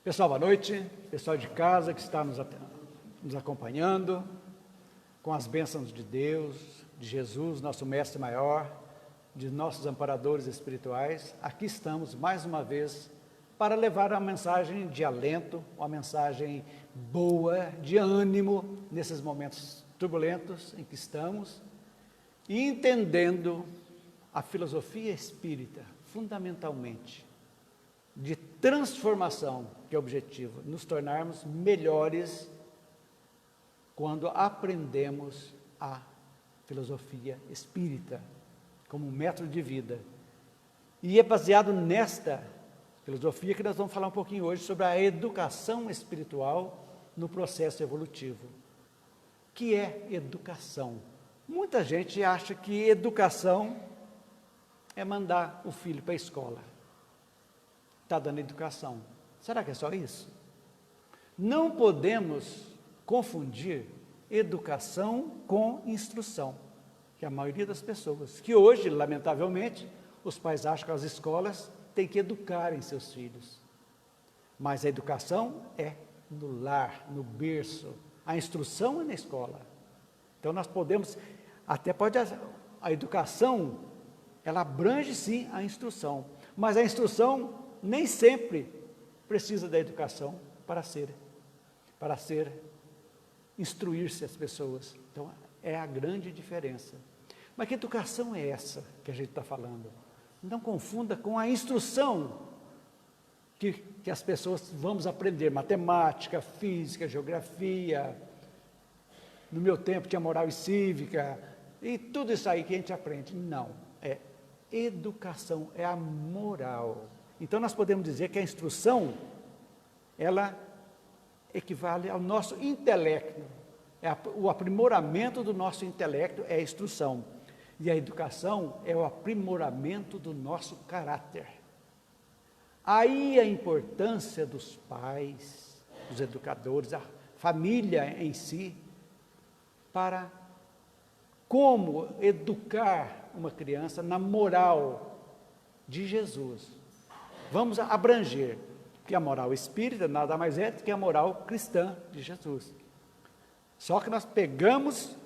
Pessoal, boa noite. Pessoal de casa que está nos acompanhando, com as bênçãos de Deus, de Jesus, nosso Mestre maior, de nossos amparadores espirituais, aqui estamos mais uma vez para levar uma mensagem de alento, uma mensagem boa, de ânimo, nesses momentos turbulentos em que estamos, e entendendo a filosofia espírita, fundamentalmente, de transformação, que é o objetivo, nos tornarmos melhores quando aprendemos a filosofia espírita como um método de vida. E é baseado nesta filosofia que nós vamos falar um pouquinho hoje sobre a educação espiritual no processo evolutivo. O que é educação? Muita gente acha que educação é mandar o filho para a escola. Está dando educação. Será que é só isso? Não podemos confundir educação com instrução, que a maioria das pessoas, que hoje, lamentavelmente, os pais acham que as escolas têm que educarem seus filhos. Mas a educação é no lar, no berço. A instrução é na escola. Então nós podemos, a educação, ela abrange sim a instrução, mas a instrução nem sempre precisa da educação para instruir-se as pessoas. Então, é a grande diferença. Mas que educação é essa que a gente está falando? Não confunda com a instrução que as pessoas vamos aprender, matemática, física, geografia. No meu tempo tinha moral e cívica, e tudo isso aí que a gente aprende. Não, é educação, é a moral. Então, nós podemos dizer que a instrução, ela equivale ao nosso intelecto. O aprimoramento do nosso intelecto é a instrução. E a educação é o aprimoramento do nosso caráter. Aí a importância dos pais, dos educadores, a família em si, para como educar uma criança na moral de Jesus. Vamos abranger, porque a moral espírita nada mais é do que a moral cristã de Jesus. Só que nós pegamos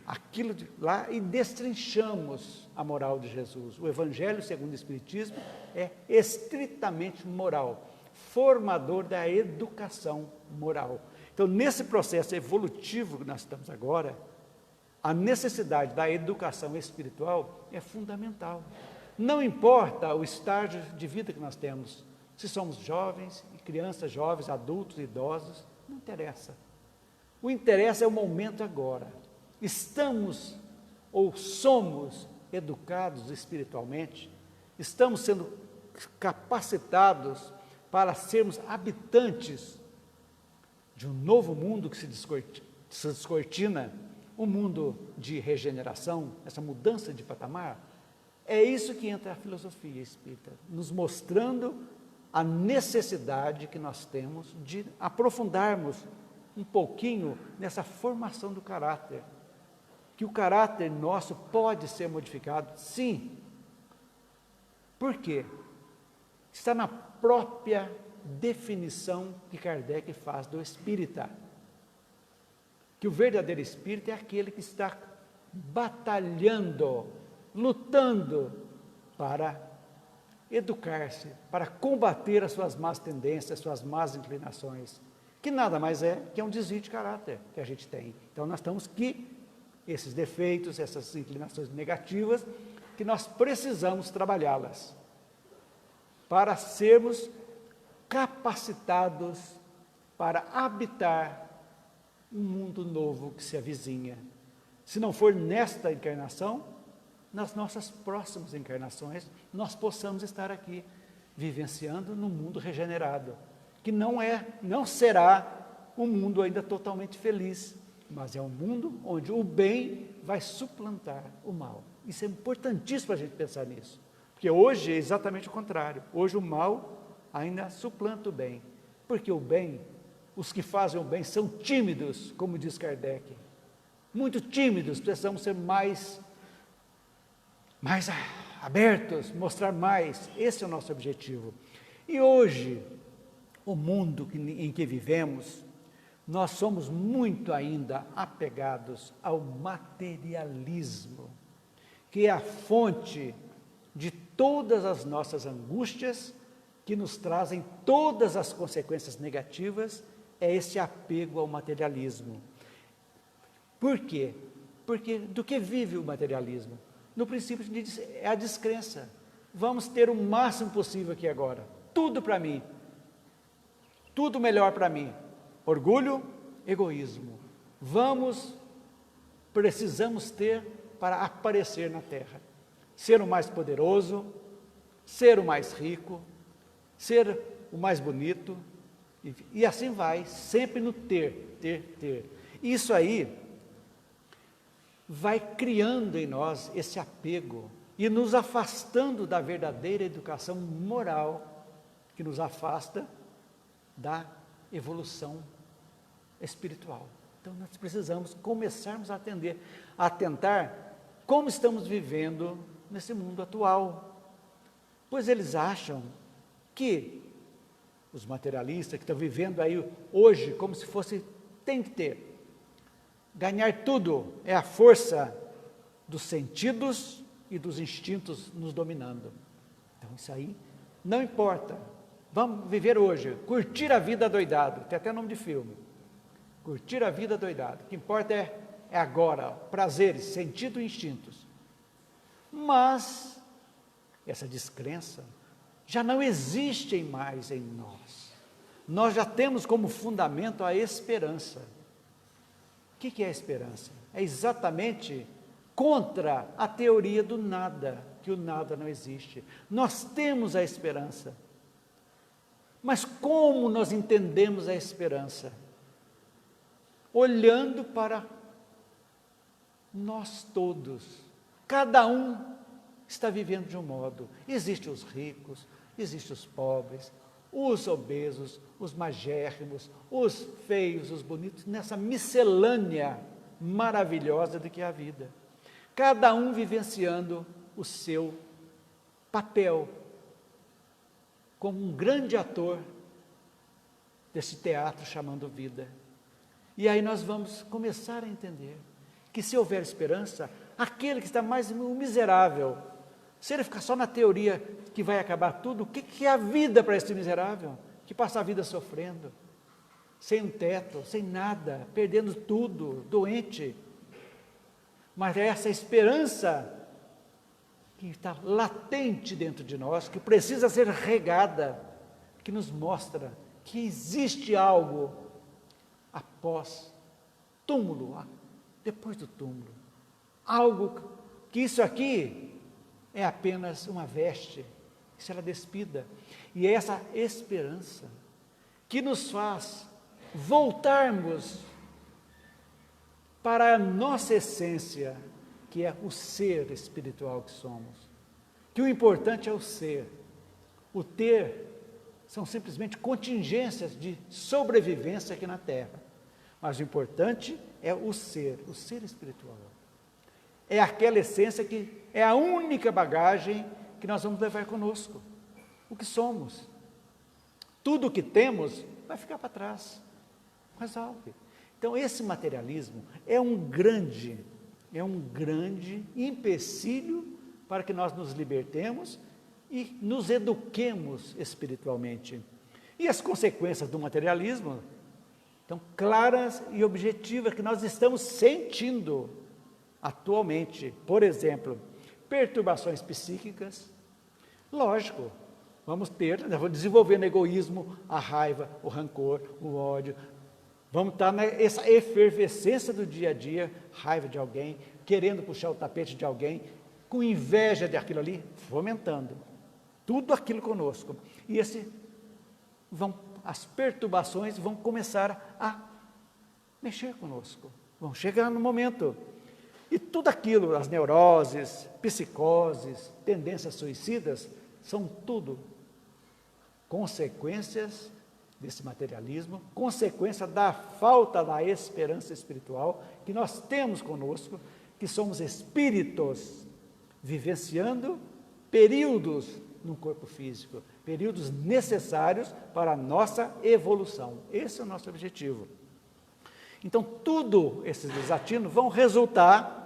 aquilo de lá e destrinchamos a moral de Jesus. O Evangelho segundo o Espiritismo é estritamente moral, formador da educação moral. Então, nesse processo evolutivo que nós estamos agora, a necessidade da educação espiritual é fundamental. Não importa o estágio de vida que nós temos, se somos jovens, crianças, jovens, adultos, idosos, não interessa. O interesse é o momento agora. Estamos ou somos educados espiritualmente? Estamos sendo capacitados para sermos habitantes de um novo mundo que se descortina, um mundo de regeneração, essa mudança de patamar? É isso que entra a filosofia espírita, nos mostrando a necessidade que nós temos de aprofundarmos um pouquinho nessa formação do caráter, que o caráter nosso pode ser modificado, sim. Por quê? Está na própria definição que Kardec faz do espírita, que o verdadeiro espírita é aquele que está batalhando, lutando para educar-se, para combater as suas más tendências, as suas más inclinações, que nada mais é que um desvio de caráter que a gente tem. Então, nós estamos que esses defeitos, essas inclinações negativas, que nós precisamos trabalhá-las para sermos capacitados para habitar um mundo novo que se avizinha. Se não for nesta encarnação, nas nossas próximas encarnações, nós possamos estar aqui, vivenciando num mundo regenerado, que não será um mundo ainda totalmente feliz, mas é um mundo onde o bem vai suplantar o mal. Isso é importantíssimo a gente pensar nisso, porque hoje é exatamente o contrário. Hoje o mal ainda suplanta o bem, porque o bem, os que fazem o bem são tímidos, como diz Kardec, muito tímidos. Precisamos ser mais abertos, mostrar mais. Esse é o nosso objetivo. E hoje, o mundo em que vivemos, nós somos muito ainda apegados ao materialismo, que é a fonte de todas as nossas angústias, que nos trazem todas as consequências negativas, é esse apego ao materialismo. Por quê? Porque do que vive o materialismo? No princípio é a descrença. Vamos ter o máximo possível aqui agora. Tudo para mim. Tudo melhor para mim. Orgulho, egoísmo. Precisamos ter para aparecer na terra. Ser o mais poderoso, ser o mais rico, ser o mais bonito, e assim vai, sempre no ter. Isso aí vai criando em nós esse apego e nos afastando da verdadeira educação moral, que nos afasta da evolução espiritual. Então nós precisamos começarmos a atentar como estamos vivendo nesse mundo atual, pois eles acham que os materialistas que estão vivendo aí hoje como se fosse, tem que ter, ganhar tudo, é a força dos sentidos e dos instintos nos dominando. Então isso aí não importa, vamos viver hoje, curtir a vida doidado, tem até nome de filme, curtir a vida doidado, o que importa é agora, prazeres, sentido e instintos. Mas essa descrença já não existe mais em nós. Nós já temos como fundamento a esperança. O que é a esperança? É exatamente contra a teoria do nada, que o nada não existe. Nós temos a esperança. Mas como nós entendemos a esperança? Olhando para nós todos. Cada um está vivendo de um modo. Existem os ricos, existem os pobres, os obesos, os magérrimos, os feios, os bonitos, nessa miscelânea maravilhosa de que é a vida. Cada um vivenciando o seu papel como um grande ator desse teatro chamado vida. E aí nós vamos começar a entender que se houver esperança, aquele que está mais miserável, se ele ficar só na teoria que vai acabar tudo, o que é a vida para esse miserável? Que passa a vida sofrendo, sem um teto, sem nada, perdendo tudo, doente. Mas é essa esperança que está latente dentro de nós, que precisa ser regada, que nos mostra que existe algo após túmulo, depois do túmulo. Algo que isso aqui é apenas uma veste que será despida. E é essa esperança que nos faz voltarmos para a nossa essência, que é o ser espiritual que somos. Que o importante é o ser. O ter são simplesmente contingências de sobrevivência aqui na Terra. Mas o importante é o ser espiritual. É aquela essência que é a única bagagem que nós vamos levar conosco. O que somos. Tudo o que temos vai ficar para trás. Resolve. Então esse materialismo é um grande empecilho para que nós nos libertemos e nos eduquemos espiritualmente. E as consequências do materialismo estão claras e objetivas, que nós estamos sentindo atualmente. Por exemplo, perturbações psíquicas. Lógico, vamos desenvolvendo egoísmo, a raiva, o rancor, o ódio. Vamos estar nessa efervescência do dia a dia, raiva de alguém, querendo puxar o tapete de alguém, com inveja daquilo ali, fomentando tudo aquilo conosco. E as perturbações vão começar a mexer conosco, vão chegar no momento. E tudo aquilo, as neuroses, psicoses, tendências suicidas, são tudo consequências desse materialismo, consequência da falta da esperança espiritual que nós temos conosco, que somos espíritos vivenciando períodos no corpo físico. períodos necessários para a nossa evolução. Esse é o nosso objetivo. Então, tudo esses desatinos vão resultar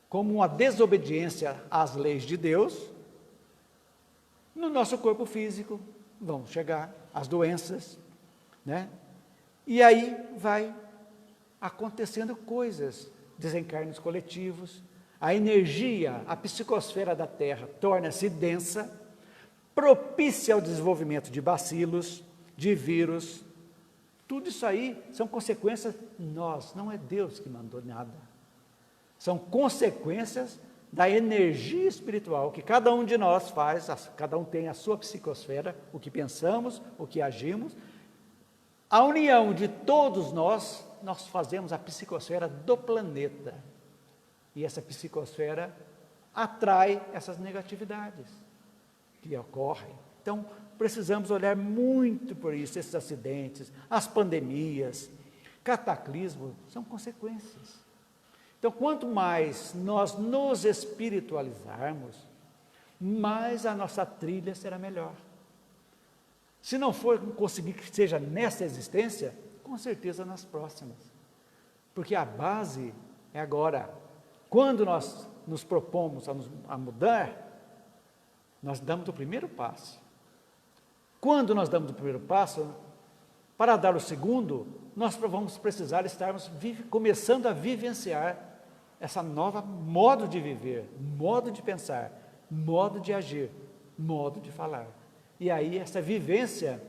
como uma desobediência às leis de Deus no nosso corpo físico. Vão chegar as doenças, né? E aí vai acontecendo coisas, desencarnes coletivos, a energia, a psicosfera da Terra torna-se densa, propícia ao desenvolvimento de bacilos, de vírus. Tudo isso aí são consequências nós, não é Deus que mandou nada. São consequências da energia espiritual que cada um de nós faz, cada um tem a sua psicosfera, o que pensamos, o que agimos. A união de todos nós fazemos a psicosfera do planeta. E essa psicosfera atrai essas negatividades que ocorrem. Então, precisamos olhar muito por isso, esses acidentes, as pandemias, cataclismos, são consequências. Então, quanto mais nós nos espiritualizarmos, mais a nossa trilha será melhor. Se não for conseguir que seja nessa existência, com certeza nas próximas. Porque a base é agora. Quando nós nos propomos a mudar, nós damos o primeiro passo. Quando nós damos o primeiro passo, para dar o segundo, nós vamos precisar estarmos começando a vivenciar essa nova modo de viver, modo de pensar, modo de agir, modo de falar. E aí essa vivência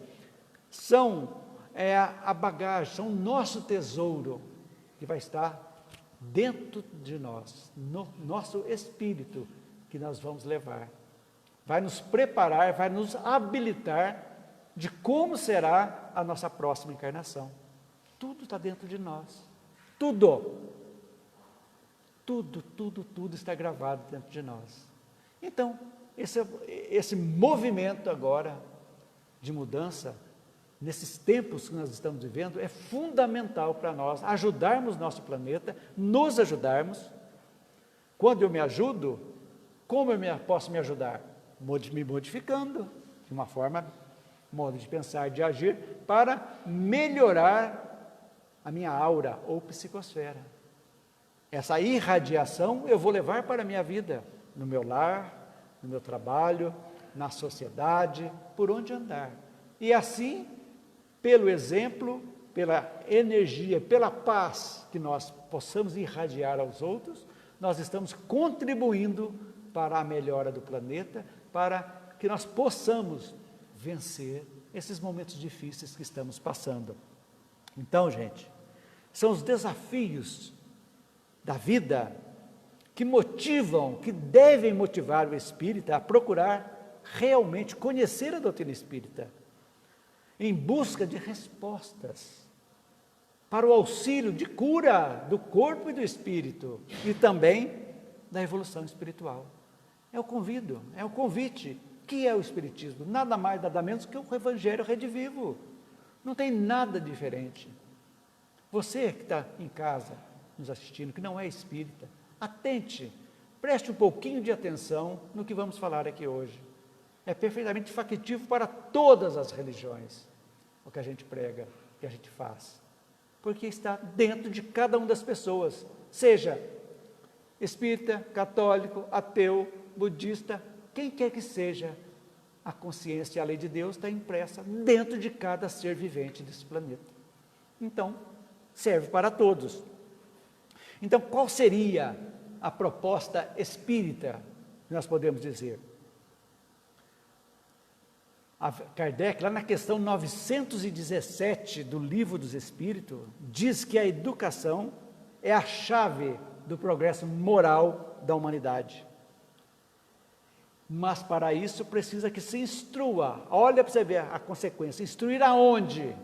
é a bagagem, são o nosso tesouro que vai estar dentro de nós, no nosso espírito que nós vamos levar. Vai nos preparar, vai nos habilitar de como será a nossa próxima encarnação. Tudo está dentro de nós. Tudo está gravado dentro de nós. Então, esse movimento agora de mudança, nesses tempos que nós estamos vivendo, é fundamental para nós ajudarmos nosso planeta, nos ajudarmos. Quando eu me ajudo, como eu posso me ajudar? Me modificando de uma forma, modo de pensar, de agir, para melhorar a minha aura ou psicosfera. Essa irradiação eu vou levar para a minha vida, no meu lar, no meu trabalho, na sociedade, por onde andar. E assim, pelo exemplo, pela energia, pela paz que nós possamos irradiar aos outros, nós estamos contribuindo para a melhora do planeta, para que nós possamos vencer esses momentos difíceis que estamos passando. Então, gente, são os desafios da vida que motivam, que devem motivar o espírita a procurar realmente conhecer a doutrina espírita, em busca de respostas para o auxílio de cura do corpo e do espírito, e também da evolução espiritual. É o convite. Que é o Espiritismo? Nada mais, nada menos que o Evangelho redivivo. Não tem nada diferente. Você que está em casa nos assistindo, que não é espírita, atente, preste um pouquinho de atenção no que vamos falar aqui hoje. É perfeitamente factível para todas as religiões, o que a gente prega, o que a gente faz. Porque está dentro de cada uma das pessoas, seja espírita, católico, ateu, budista, quem quer que seja, a consciência e a lei de Deus está impressa dentro de cada ser vivente desse planeta. Então, serve para todos. Então, qual seria a proposta espírita, nós podemos dizer? Kardec, lá na questão 917 do Livro dos Espíritos, diz que a educação é a chave do progresso moral da humanidade. Mas para isso precisa que se instrua. Olha para você ver a consequência. Instruir aonde?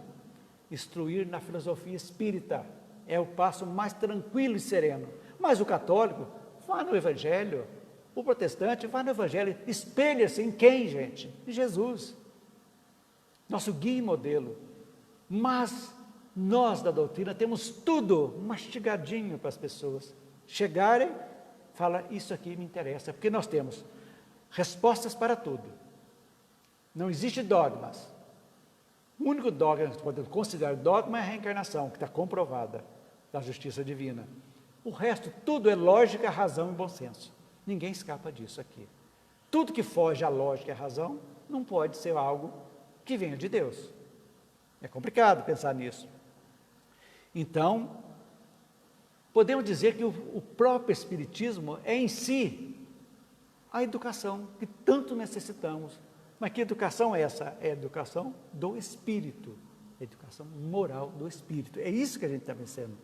Instruir na filosofia espírita. É o passo mais tranquilo e sereno. Mas o católico, vá no Evangelho. O protestante, vá no Evangelho. Espelha-se em quem, gente? Em Jesus. Nosso guia e modelo. Mas nós da doutrina temos tudo mastigadinho para as pessoas chegarem, fala, isso aqui me interessa, porque nós temos respostas para tudo. Não existe dogmas. O único dogma que podemos considerar dogma é a reencarnação, que está comprovada da justiça divina. O resto, tudo é lógica, razão e bom senso. Ninguém escapa disso aqui. Tudo que foge à lógica e à razão não pode ser algo que venha de Deus. É complicado pensar nisso. Então, podemos dizer que o próprio Espiritismo é em si a educação que tanto necessitamos. Mas que educação é essa? É a educação do Espírito, a educação moral do Espírito. É isso que a gente está pensando.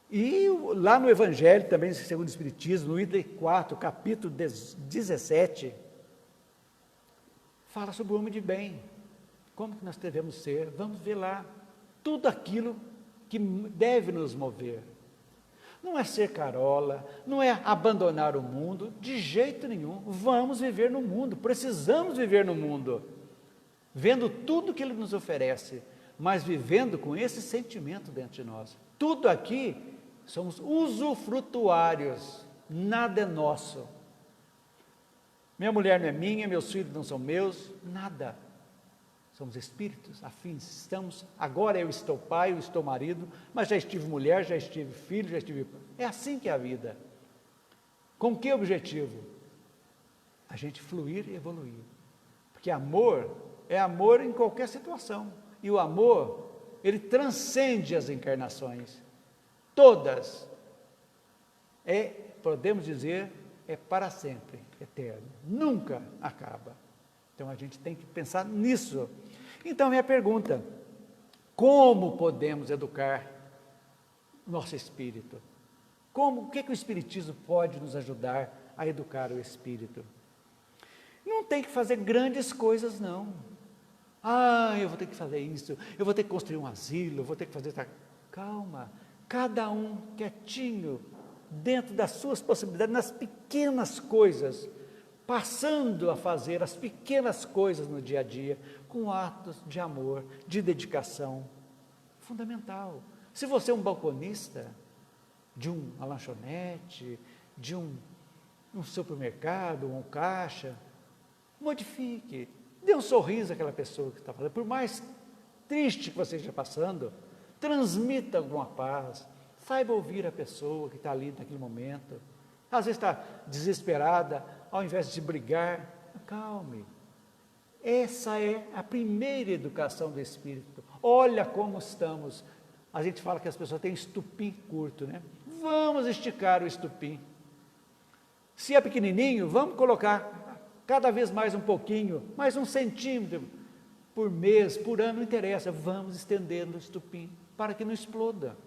E lá no Evangelho, também segundo o Espiritismo, no item 4, capítulo 17, fala sobre o homem de bem, como que nós devemos ser. Vamos ver lá tudo aquilo que deve nos mover. Não é ser carola, não é abandonar o mundo, de jeito nenhum. Vamos viver no mundo, precisamos viver no mundo, vendo tudo que ele nos oferece, mas vivendo com esse sentimento dentro de nós. Tudo aqui somos usufrutuários, nada é nosso. Minha mulher não é minha, meus filhos não são meus, nada. Somos espíritos afins, agora eu estou pai, eu estou marido, mas já estive mulher, já estive filho, já estive... É assim que é a vida. Com que objetivo? A gente fluir e evoluir. Porque amor é amor em qualquer situação. E o amor, ele transcende as encarnações. Todas. Podemos dizer, é para sempre, eterno. Nunca acaba. Então, a gente tem que pensar nisso. Então, minha pergunta, como podemos educar nosso espírito? O que o Espiritismo pode nos ajudar a educar o espírito? Não tem que fazer grandes coisas, não. Eu vou ter que fazer isso, eu vou ter que construir um asilo, eu vou ter que fazer... Calma, cada um quietinho, dentro das suas possibilidades, nas pequenas coisas, passando a fazer as pequenas coisas no dia a dia, com atos de amor, de dedicação, fundamental. Se você é um balconista de uma lanchonete, de um supermercado, um caixa, modifique, dê um sorriso àquela pessoa que está fazendo, por mais triste que você esteja passando, transmita alguma paz, saiba ouvir a pessoa que está ali naquele momento. Às vezes está desesperada, ao invés de brigar, acalme. Essa é a primeira educação do espírito. Olha como estamos. A gente fala que as pessoas têm estupim curto, né? Vamos esticar o estupim. Se é pequenininho, vamos colocar cada vez mais um pouquinho, mais 1 centímetro por mês, por ano, não interessa. Vamos estendendo o estupim para que não exploda.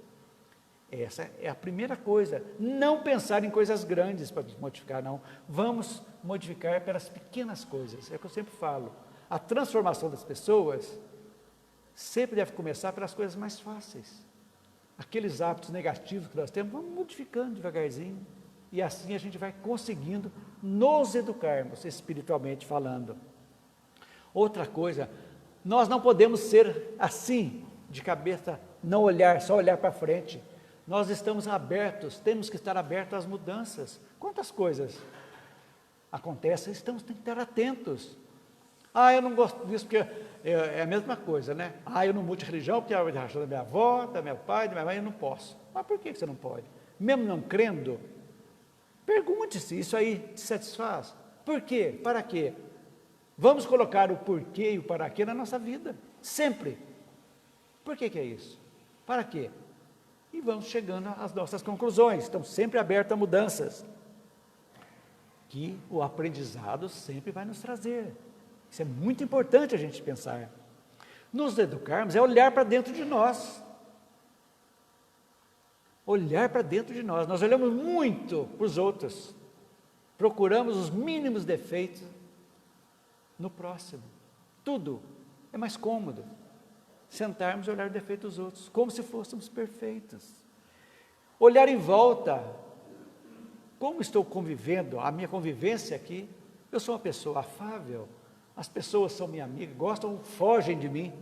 Essa é a primeira coisa. Não pensar em coisas grandes para modificar, não. Vamos modificar pelas pequenas coisas. É o que eu sempre falo. A transformação das pessoas sempre deve começar pelas coisas mais fáceis. Aqueles hábitos negativos que nós temos, vamos modificando devagarzinho. E assim a gente vai conseguindo nos educarmos, espiritualmente falando. Outra coisa, nós não podemos ser assim, de cabeça, não olhar, só olhar para frente. Nós estamos abertos, temos que estar abertos às mudanças. Quantas coisas acontecem, temos que estar atentos. Eu não gosto disso porque é a mesma coisa, né? Eu não mudo de religião porque é a religião da minha avó, do meu pai, da minha mãe, eu não posso. Mas por que você não pode? Mesmo não crendo, pergunte-se, isso aí te satisfaz? Por quê? Para quê? Vamos colocar o porquê e o para quê na nossa vida, sempre. Por que é isso? Para quê? E vamos chegando às nossas conclusões. Estamos sempre abertos a mudanças, que o aprendizado sempre vai nos trazer. Isso é muito importante a gente pensar. Nos educarmos é olhar para dentro de nós. Olhar para dentro de nós. Nós olhamos muito para os outros. Procuramos os mínimos defeitos no próximo. Tudo é mais cômodo. Sentarmos e olhar o defeito dos outros, como se fôssemos perfeitos. Olhar em volta, como estou convivendo, a minha convivência aqui, eu sou uma pessoa afável, as pessoas são minha amiga, gostam, fogem de mim.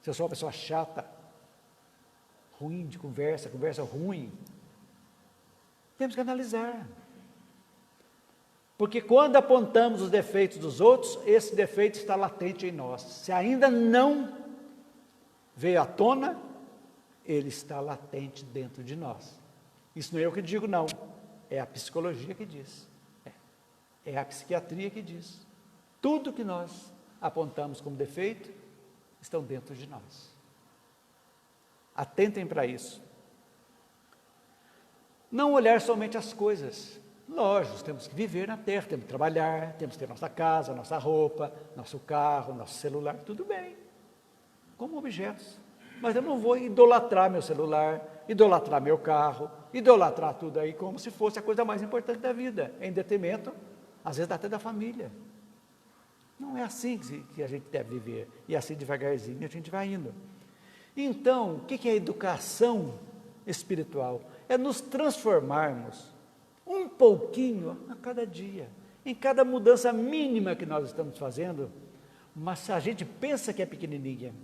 Se eu sou uma pessoa chata, ruim de conversa ruim, temos que analisar. Porque quando apontamos os defeitos dos outros, esse defeito está latente em nós. Se ainda não veio à tona, ele está latente dentro de nós. Isso não é eu que digo, não. É a psicologia que diz. É a psiquiatria que diz. Tudo que nós apontamos como defeito, estão dentro de nós. Atentem para isso. Não olhar somente as coisas. Lógico, temos que viver na terra, temos que trabalhar, temos que ter nossa casa, nossa roupa, nosso carro, nosso celular, tudo bem, como objetos. Mas eu não vou idolatrar meu celular, idolatrar meu carro, idolatrar tudo aí como se fosse a coisa mais importante da vida, em detrimento, às vezes até da família. Não é assim que a gente deve viver, e assim devagarzinho a gente vai indo. Então, o que é a educação espiritual? É nos transformarmos um pouquinho a cada dia, em cada mudança mínima que nós estamos fazendo, mas a gente pensa que é pequenininha,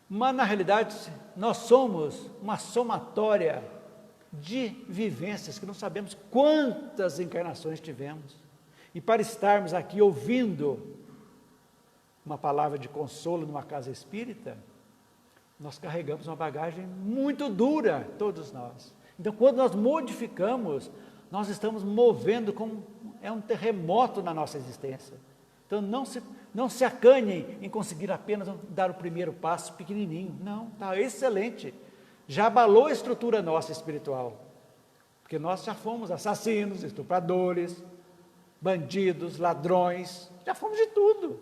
mas na realidade nós somos uma somatória de vivências que não sabemos quantas encarnações tivemos, e para estarmos aqui ouvindo uma palavra de consolo numa casa espírita, nós carregamos uma bagagem muito dura, todos nós. Então, quando nós modificamos, nós estamos movendo como é um terremoto na nossa existência. Então, não se acanhem em conseguir apenas dar o primeiro passo pequenininho. Não, está excelente. Já abalou a estrutura nossa espiritual. Porque nós já fomos assassinos, estupradores, bandidos, ladrões, já fomos de tudo.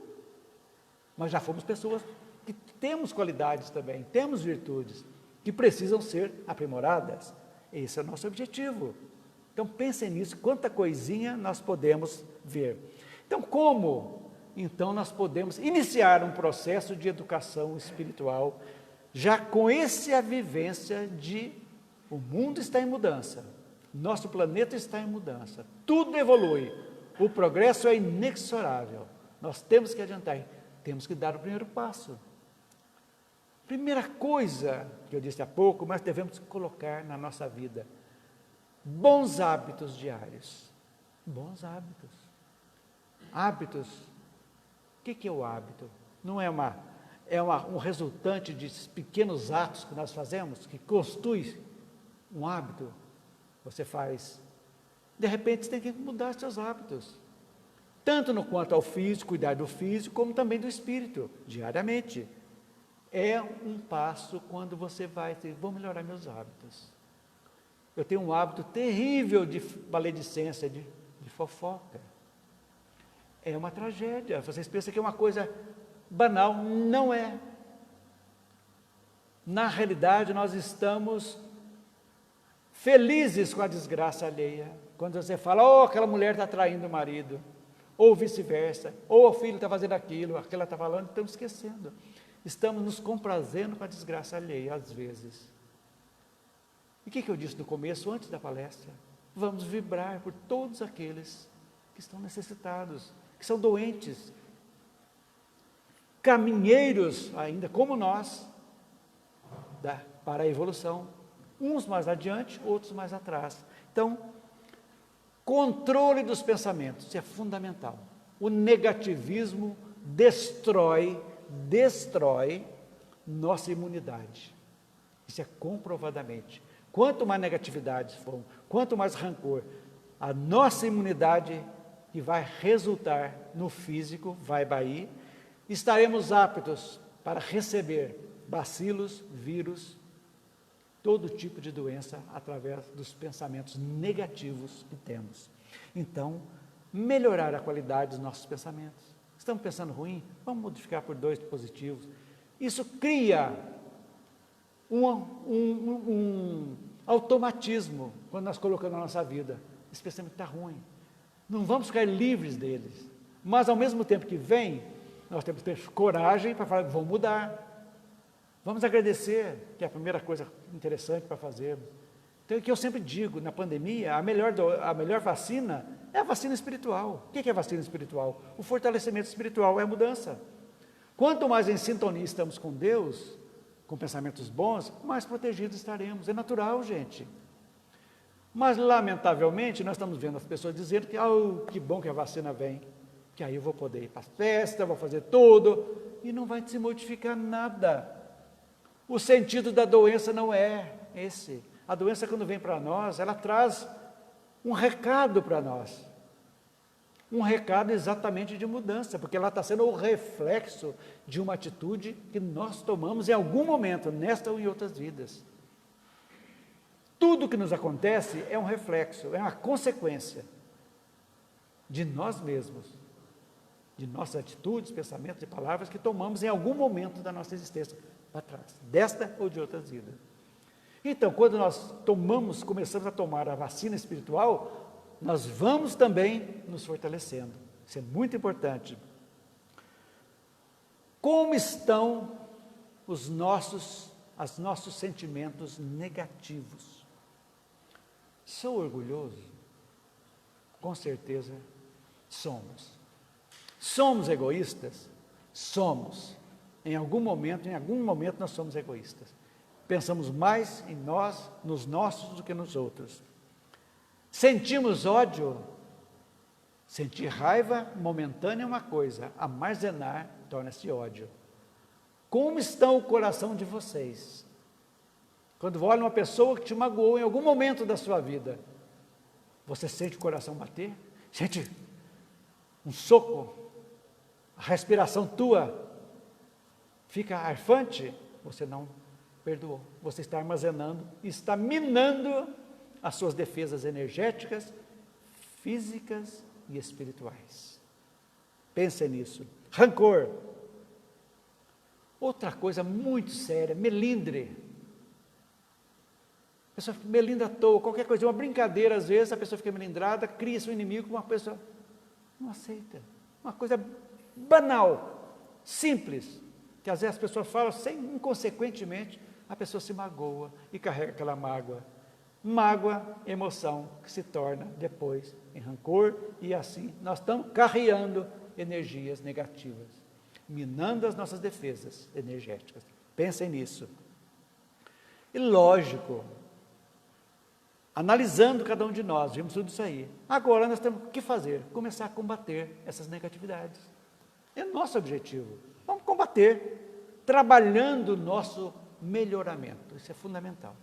Mas já fomos pessoas que temos qualidades também, temos virtudes, que precisam ser aprimoradas. Esse é o nosso objetivo. Então, pensem nisso, quanta coisinha nós podemos ver. Então, como? Então, nós podemos iniciar um processo de educação espiritual, já com essa vivência de o mundo está em mudança, nosso planeta está em mudança, tudo evolui, o progresso é inexorável, nós temos que adiantar, temos que dar o primeiro passo. Primeira coisa que eu disse há pouco, nós devemos colocar na nossa vida, bons hábitos diários. Bons hábitos. Hábitos, o que é o hábito? Não é um resultante de pequenos atos que nós fazemos, que constitui um hábito. Você faz, de repente você tem que mudar seus hábitos. Tanto no quanto ao físico, cuidar do físico, como também do espírito, diariamente. É um passo quando você vai dizer, vou melhorar meus hábitos. Eu tenho um hábito terrível de maledicência, de fofoca. É uma tragédia. Vocês pensam que é uma coisa banal, não é. Na realidade, nós estamos felizes com a desgraça alheia. Quando você fala, oh, aquela mulher está traindo o marido, ou vice-versa, ou o filho está fazendo aquilo, aquela está falando, estamos esquecendo. Estamos nos comprazendo com a desgraça alheia, às vezes. E o que eu disse no começo, antes da palestra? Vamos vibrar por todos aqueles que estão necessitados, que são doentes, caminheiros ainda como nós, para a evolução, uns mais adiante, outros mais atrás. Então, controle dos pensamentos, isso é fundamental. O negativismo destrói nossa imunidade. Isso é comprovadamente. Quanto mais negatividade for, quanto mais rancor, a nossa imunidade que vai resultar no físico, vai bair, estaremos aptos para receber bacilos, vírus, todo tipo de doença através dos pensamentos negativos que temos. Então, melhorar a qualidade dos nossos pensamentos. Estamos pensando ruim? Vamos modificar por 2 positivos. Isso cria um automatismo quando nós colocamos na nossa vida. Esse pensamento está ruim. Não vamos ficar livres deles. Mas, ao mesmo tempo que vem, nós temos que ter coragem para falar, vamos mudar. Vamos agradecer, que é a primeira coisa interessante para fazermos. Então, o que eu sempre digo, na pandemia, a melhor vacina é a vacina espiritual. O que é a vacina espiritual? O fortalecimento espiritual é a mudança. Quanto mais em sintonia estamos com Deus, com pensamentos bons, mais protegidos estaremos. É natural, gente. Mas, lamentavelmente, nós estamos vendo as pessoas dizendo que, oh, que bom que a vacina vem, que aí eu vou poder ir para a festa, vou fazer tudo, e não vai se modificar nada. O sentido da doença não é esse. A doença, quando vem para nós, ela traz um recado para nós. Um recado exatamente de mudança, porque ela está sendo o reflexo de uma atitude que nós tomamos em algum momento, nesta ou em outras vidas. Tudo que nos acontece é um reflexo, é uma consequência de nós mesmos, de nossas atitudes, pensamentos e palavras que tomamos em algum momento da nossa existência para trás, desta ou de outras vidas. Então, quando nós começamos a tomar a vacina espiritual, nós vamos também nos fortalecendo. Isso é muito importante. Como estão os nossos sentimentos negativos? Sou orgulhoso? Com certeza somos. Somos egoístas? Somos. Em algum momento nós somos egoístas. Pensamos mais em nós, nos nossos, do que nos outros. Sentimos ódio? Sentir raiva momentânea é uma coisa, armazenar torna-se ódio. Como está o coração de vocês? Quando olha uma pessoa que te magoou em algum momento da sua vida, você sente o coração bater? Sente um soco? A respiração tua fica arfante? Você não perdoou. Você está armazenando, está minando as suas defesas energéticas, físicas e espirituais. Pense nisso. Rancor. Outra coisa muito séria, melindre. A pessoa melindra à toa, qualquer coisa, uma brincadeira, às vezes a pessoa fica melindrada, cria seu inimigo, uma pessoa não aceita. Uma coisa banal, simples, que às vezes as pessoas falam inconsequentemente, a pessoa se magoa e carrega aquela mágoa. Mágoa, emoção, que se torna depois em rancor, e assim nós estamos carreando energias negativas, minando as nossas defesas energéticas. Pensem nisso. E lógico, analisando cada um de nós, vimos tudo isso aí. Agora nós temos que fazer? Começar a combater essas negatividades. É nosso objetivo. Vamos combater, trabalhando o nosso melhoramento. Isso é fundamental.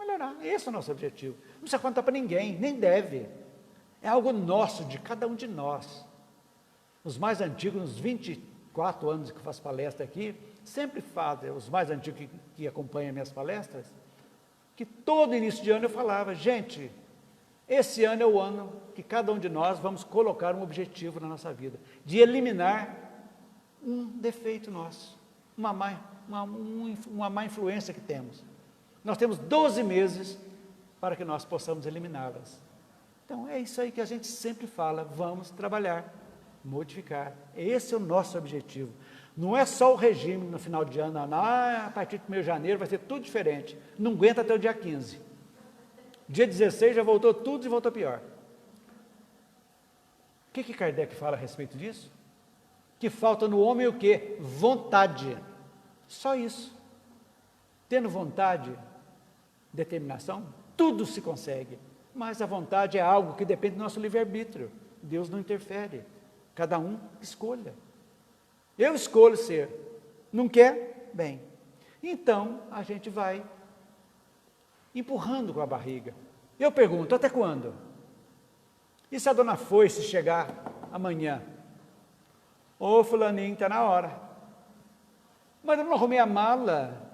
Melhorar, esse é o nosso objetivo. Não precisa contar para ninguém, nem deve. É algo nosso, de cada um de nós. Os mais antigos, nos 24 anos que eu faço palestra aqui, sempre fazem, os mais antigos que acompanham minhas palestras, que todo início de ano eu falava, gente, esse ano é o ano que cada um de nós vamos colocar um objetivo na nossa vida, de eliminar um defeito nosso, uma má influência que temos. Nós temos 12 meses para que nós possamos eliminá-las. Então, é isso aí que a gente sempre fala, vamos trabalhar, modificar. Esse é o nosso objetivo. Não é só o regime no final de ano, a partir de 1º de janeiro vai ser tudo diferente. Não aguenta até o dia 15. Dia 16 já voltou tudo e voltou pior. O que Kardec fala a respeito disso? Que falta no homem o quê? Vontade. Só isso. Tendo vontade, determinação, tudo se consegue. Mas a vontade é algo que depende do nosso livre-arbítrio. Deus não interfere. Cada um escolha. Eu escolho ser. Não quer? Bem. Então, a gente vai empurrando com a barriga. Eu pergunto, até quando? E se a dona Foice chegar amanhã? Ô, fulaninho, está na hora. Mas eu não arrumei a mala.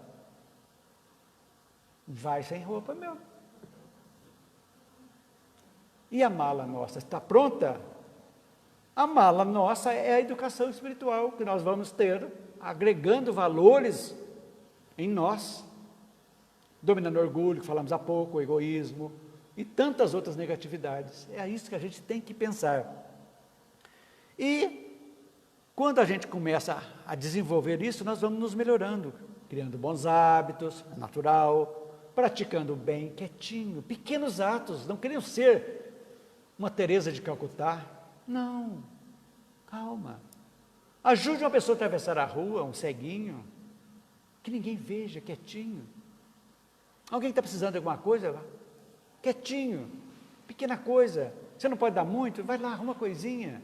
Vai sem roupa, meu. E a mala nossa está pronta? A mala nossa é a educação espiritual que nós vamos ter, agregando valores em nós, dominando o orgulho, que falamos há pouco, o egoísmo e tantas outras negatividades. É isso que a gente tem que pensar. E quando a gente começa a desenvolver isso, nós vamos nos melhorando, criando bons hábitos, natural, praticando o bem, quietinho, pequenos atos, não queremos ser uma Teresa de Calcutá. Não, calma. Ajude uma pessoa a atravessar a rua, um ceguinho, que ninguém veja, quietinho. Alguém está precisando de alguma coisa? quietinho, pequena coisa. Você não pode dar muito? Vai lá, uma coisinha.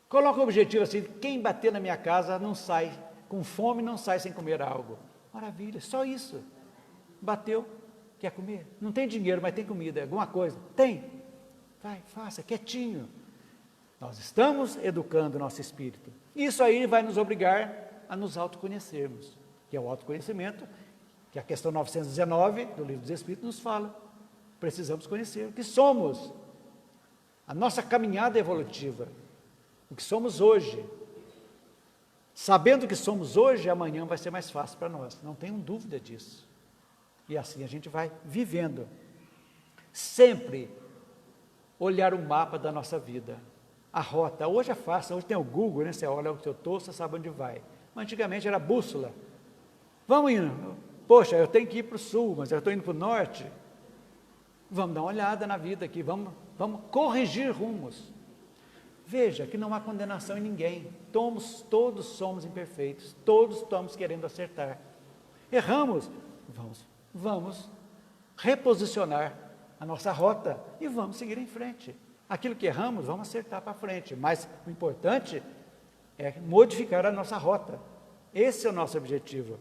Coloca o objetivo assim, quem bater na minha casa não sai, com fome não sai sem comer algo. Maravilha, só isso. Bateu, quer comer? Não tem dinheiro, mas tem comida, alguma coisa. Tem. Vai, faça, quietinho. Nós estamos educando o nosso espírito. Isso aí vai nos obrigar a nos autoconhecermos, que é o autoconhecimento, que a questão 919 do Livro dos Espíritos nos fala. Precisamos conhecer o que somos, a nossa caminhada evolutiva, o que somos hoje. Sabendo o que somos hoje, amanhã vai ser mais fácil para nós, não tenham dúvida disso. E assim a gente vai vivendo. Sempre olhar o mapa da nossa vida, a rota. Hoje é fácil, hoje tem o Google, né? Você olha o que eu estou, você sabe onde vai. Mas antigamente era bússola. Vamos indo. Poxa, eu tenho que ir para o sul, mas eu estou indo para o norte. Vamos dar uma olhada na vida aqui, vamos corrigir rumos. Veja que não há condenação em ninguém. Todos somos imperfeitos, todos estamos querendo acertar. Erramos, vamos reposicionar a nossa rota e vamos seguir em frente. Aquilo que erramos, vamos acertar para frente, mas o importante é modificar a nossa rota. Esse é o nosso objetivo.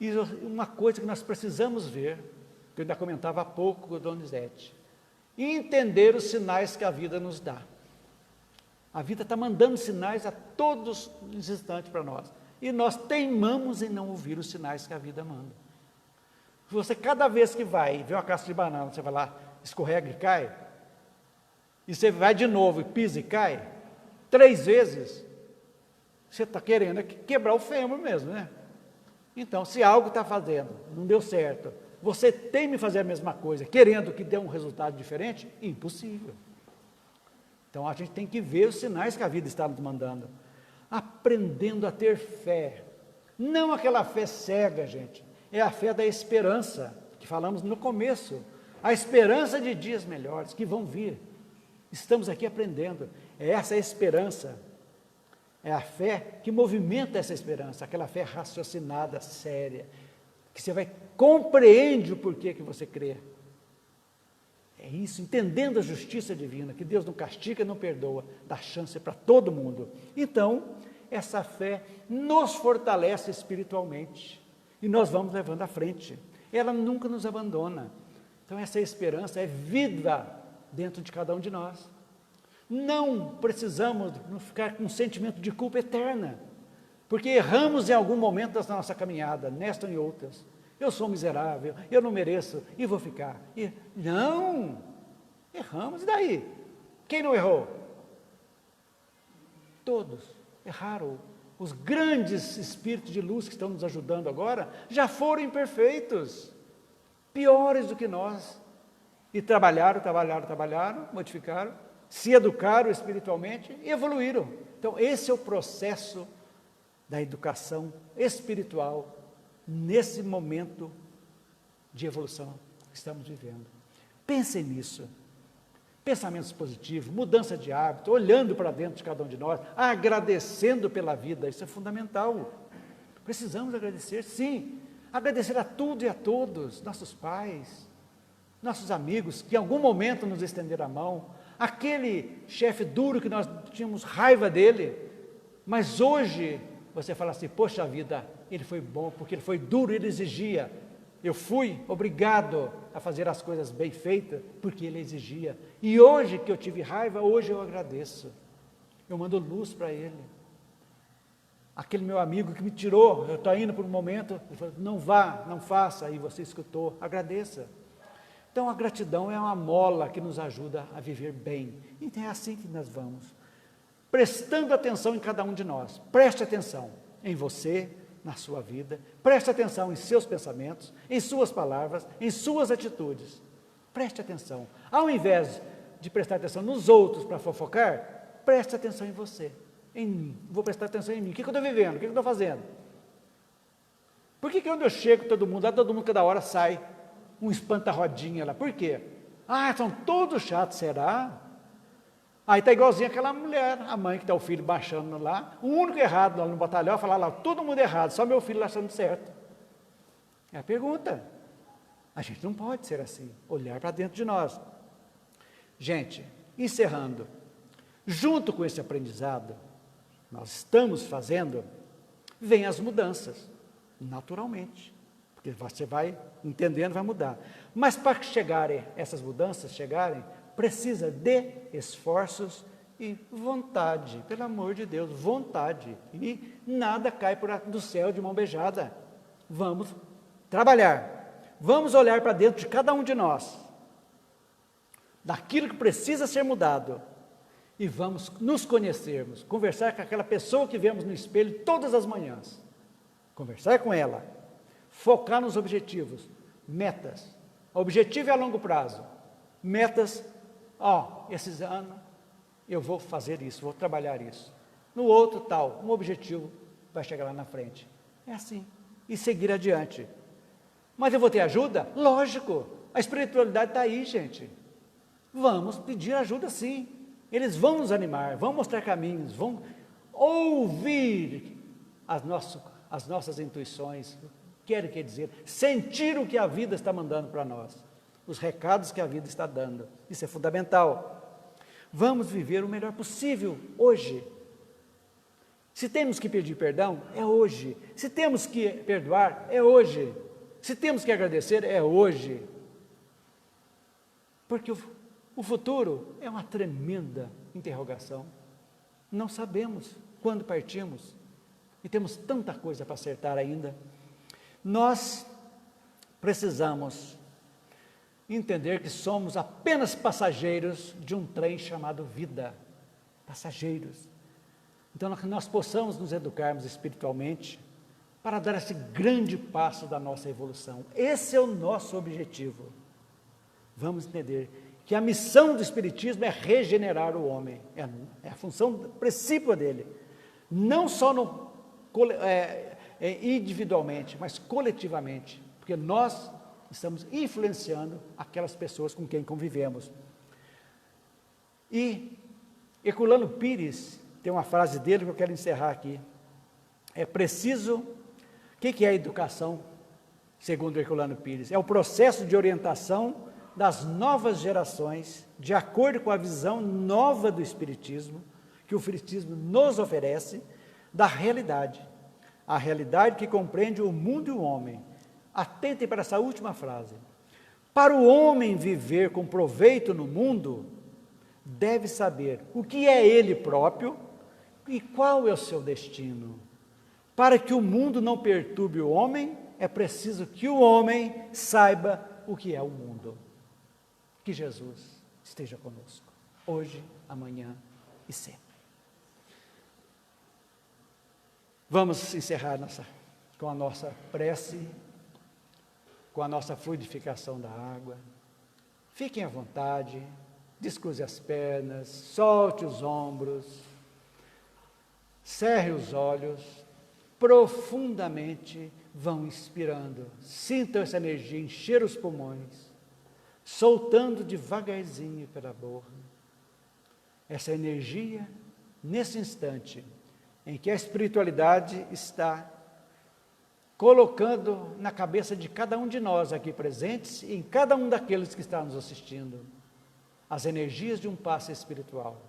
E uma coisa que nós precisamos ver, que eu ainda comentava há pouco com o Donizete, entender os sinais que a vida nos dá. A vida está mandando sinais a todos os instantes para nós. E nós teimamos em não ouvir os sinais que a vida manda. Você, cada vez que vai ver uma casca de banana, você vai lá, escorrega e cai, e você vai de novo e pisa e cai, 3 vezes, você está querendo quebrar o fêmur mesmo, né? Então, se algo está fazendo, não deu certo, você tem que fazer a mesma coisa, querendo que dê um resultado diferente, impossível. Então, a gente tem que ver os sinais que a vida está nos mandando, aprendendo a ter fé, não aquela fé cega, gente, é a fé da esperança, que falamos no começo, a esperança de dias melhores, que vão vir, estamos aqui aprendendo, é essa esperança, é a fé que movimenta essa esperança, aquela fé raciocinada, séria, que você vai, compreende o porquê que você crê. É isso, entendendo a justiça divina, que Deus não castiga, não perdoa, dá chance para todo mundo. Então, essa fé nos fortalece espiritualmente, e nós vamos levando à frente. Ela nunca nos abandona. Então, essa esperança é vida dentro de cada um de nós. Não precisamos ficar com um sentimento de culpa eterna, porque erramos em algum momento da nossa caminhada, nesta ou em outras. Eu sou miserável, eu não mereço, e vou ficar. Não! Erramos, e daí? Quem não errou? Todos erraram. Os grandes espíritos de luz que estão nos ajudando agora, já foram imperfeitos, piores do que nós. E trabalharam, modificaram, se educaram espiritualmente e evoluíram. Então, esse é o processo da educação espiritual nesse momento de evolução que estamos vivendo. Pensem nisso. Pensamentos positivos, mudança de hábito, olhando para dentro de cada um de nós, agradecendo pela vida, isso é fundamental. Precisamos agradecer, sim. Agradecer a tudo e a todos, nossos pais, nossos amigos, que em algum momento nos estenderam a mão, aquele chefe duro que nós tínhamos raiva dele, mas hoje você fala assim, poxa vida, ele foi bom, porque ele foi duro, ele exigia, eu fui obrigado a fazer as coisas bem feitas, porque ele exigia, e hoje que eu tive raiva, hoje eu agradeço, eu mando luz para ele. Aquele meu amigo que me tirou, eu estou indo por um momento, ele falou, não vá, não faça, e você escutou, agradeça. Então, a gratidão é uma mola que nos ajuda a viver bem. Então, é assim que nós vamos. Prestando atenção em cada um de nós. Preste atenção em você, na sua vida. Preste atenção em seus pensamentos, em suas palavras, em suas atitudes. Preste atenção. Ao invés de prestar atenção nos outros para fofocar, preste atenção em você, em mim. Vou prestar atenção em mim. O que eu estou vivendo? O que eu estou fazendo? Por que quando eu chego, todo mundo cada hora sai um espanta-rodinha lá? Por quê? São todos chatos, será? Aí está igualzinho aquela mulher, a mãe que está o filho baixando lá, o único errado lá no batalhão, falar lá, todo mundo errado, só meu filho lá achando certo. É a pergunta. A gente não pode ser assim, olhar para dentro de nós. Gente, encerrando, junto com esse aprendizado, nós estamos fazendo, vem as mudanças, naturalmente, porque você vai entendendo, vai mudar. Mas para chegarem, essas mudanças chegarem, precisa de esforços e vontade, pelo amor de Deus, vontade. E nada cai do céu de mão beijada. Vamos trabalhar, vamos olhar para dentro de cada um de nós, daquilo que precisa ser mudado, e vamos nos conhecermos, conversar com aquela pessoa que vemos no espelho todas as manhãs, conversar com ela, focar nos objetivos, metas. O objetivo é a longo prazo, metas, esses anos eu vou fazer isso, vou trabalhar isso, no outro tal, um objetivo vai chegar lá na frente, é assim, e seguir adiante. Mas eu vou ter ajuda? Lógico, a espiritualidade está aí, gente, vamos pedir ajuda sim, eles vão nos animar, vão mostrar caminhos, vão ouvir as nossas intuições, quer dizer, sentir o que a vida está mandando para nós, os recados que a vida está dando, isso é fundamental. Vamos viver o melhor possível hoje. Se temos que pedir perdão, é hoje. Se temos que perdoar, é hoje. Se temos que agradecer, é hoje. Porque o futuro é uma tremenda interrogação. Não sabemos quando partimos e temos tanta coisa para acertar ainda. Nós precisamos entender que somos apenas passageiros de um trem chamado vida. Passageiros. Então, que nós possamos nos educarmos espiritualmente para dar esse grande passo da nossa evolução. Esse é o nosso objetivo. Vamos entender que a missão do Espiritismo é regenerar o homem, é a função principal dele, não só individualmente, mas coletivamente, porque nós estamos influenciando aquelas pessoas com quem convivemos. E Herculano Pires tem uma frase dele que eu quero encerrar aqui. É preciso... O que é a educação, segundo Herculano Pires? É o processo de orientação das novas gerações, de acordo com a visão nova do Espiritismo, que o Espiritismo nos oferece, da realidade. A realidade que compreende o mundo e o homem. Atentem para essa última frase. Para o homem viver com proveito no mundo, deve saber o que é ele próprio e qual é o seu destino. Para que o mundo não perturbe o homem, é preciso que o homem saiba o que é o mundo. Que Jesus esteja conosco, hoje, amanhã e sempre. Vamos encerrar com a nossa prece, com a nossa fluidificação da água. Fiquem à vontade, descruze as pernas, solte os ombros, cerre os olhos, profundamente vão inspirando, sintam essa energia encher os pulmões, soltando devagarzinho pela boca, essa energia nesse instante em que a espiritualidade está colocando na cabeça de cada um de nós aqui presentes e em cada um daqueles que estão nos assistindo, as energias de um passe espiritual,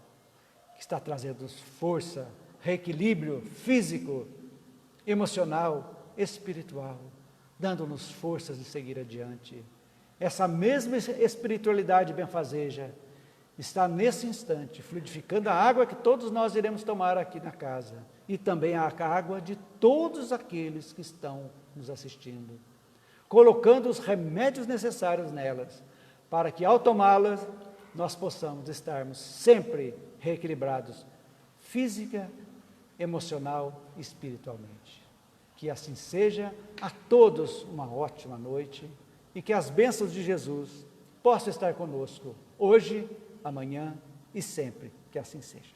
que está trazendo força, reequilíbrio físico, emocional, espiritual, dando-nos forças de seguir adiante. Essa mesma espiritualidade benfazeja está nesse instante fluidificando a água que todos nós iremos tomar aqui na casa e também a água de todos aqueles que estão nos assistindo, colocando os remédios necessários nelas, para que ao tomá-las nós possamos estarmos sempre reequilibrados, física, emocional e espiritualmente. Que assim seja. A todos uma ótima noite e que as bênçãos de Jesus possam estar conosco hoje, amanhã e sempre. Que assim seja.